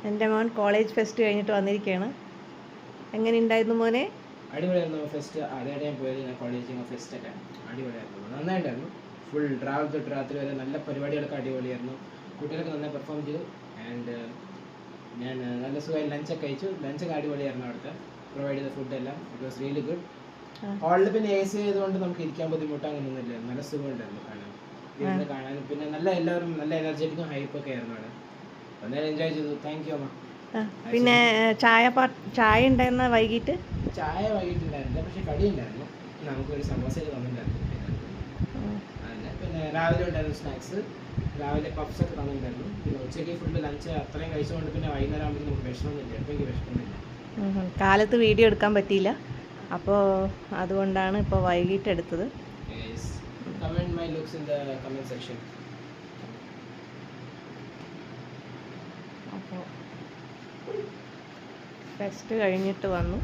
എൻ്റെ മോൻ college fest കഴിഞ്ഞിട്ട് വന്നിരിക്കുകയാണ്. എങ്ങനെ ഉണ്ടായിരുന്നു മോനെ? അടിപൊളിയായിരുന്നു ഫെസ്റ്റ്. ആദ്യമായിട്ട് ഞാൻ പോയത് ഞാൻ കോളേജിൽ ഫെസ്റ്റൊക്കെ അടിപൊളിയായിരുന്നു, നന്നായിട്ടായിരുന്നു. ഫുൾ രാവിലെ തൊട്ട് രാത്രി വരെ നല്ല പരിപാടികളൊക്കെ അടിപൊളിയായിരുന്നു. കുട്ടികളൊക്കെ നന്നായി പെർഫോം ചെയ്തു. ആൻഡ് ഞാൻ നല്ല സുഖമായി ലഞ്ചൊക്കെ കഴിച്ചു. ലഞ്ചൊക്കെ അടിപൊളിയായിരുന്നു. അവിടുത്തെ പ്രൊവൈഡ് ചെയ്ത ഫുഡെല്ലാം ഇറ്റ് വാസ് റിയലി ഗുഡ്. ഹാളിൽ പിന്നെ എ സി ആയതുകൊണ്ട് നമുക്ക് ഇരിക്കാൻ ബുദ്ധിമുട്ട് അങ്ങനെയൊന്നുമില്ല. നല്ല സുഖമുണ്ടായിരുന്നു കാണാനും. പിന്നെ നല്ല എല്ലാവരും നല്ല എനർജറ്റിക്കും ഹൈപ്പൊക്കെ ആയിരുന്നു അവിടെ. എന്തായാലും എൻജോയ് ചെയ്തു. താങ്ക് യു അമ്മ. പിന്നെ ചായ ഉണ്ടായിരുന്ന വൈകിട്ട്? ചായ വൈകിട്ടുണ്ടായിരുന്നില്ല, പക്ഷെ കടി ഉണ്ടായിരുന്നു. നമുക്കൊരു സമോസയൊക്കെ തന്നിട്ടുണ്ടായിരുന്നു. അതിന് പിന്നെ രാവിലെ ഉണ്ടായിരുന്നു സ്നാക്സ്, രാവിലെ പപ്സ് ഒക്കെ തന്നിട്ടുണ്ടായിരുന്നു. പിന്നെ ഉച്ചയ്ക്ക് ഫുഡ് ലഞ്ച് അത്രയും കഴിച്ചുകൊണ്ട് പിന്നെ വൈകുന്നേരം ആകുമ്പോഴേക്കും നമുക്ക് വിഷമമൊന്നുമില്ല. എപ്പോൾ എനിക്ക് വിഷമമൊന്നുമില്ല. കാലത്ത് വീഡിയോ എടുക്കാൻ പറ്റിയില്ല, അപ്പോൾ അതുകൊണ്ടാണ് ഇപ്പോൾ വൈകിട്ട് എടുത്തത്. Comment my looks in the comment section. അപ്പോൾ ഫെസ്റ്റ് കഴിഞ്ഞിട്ട് വന്നു.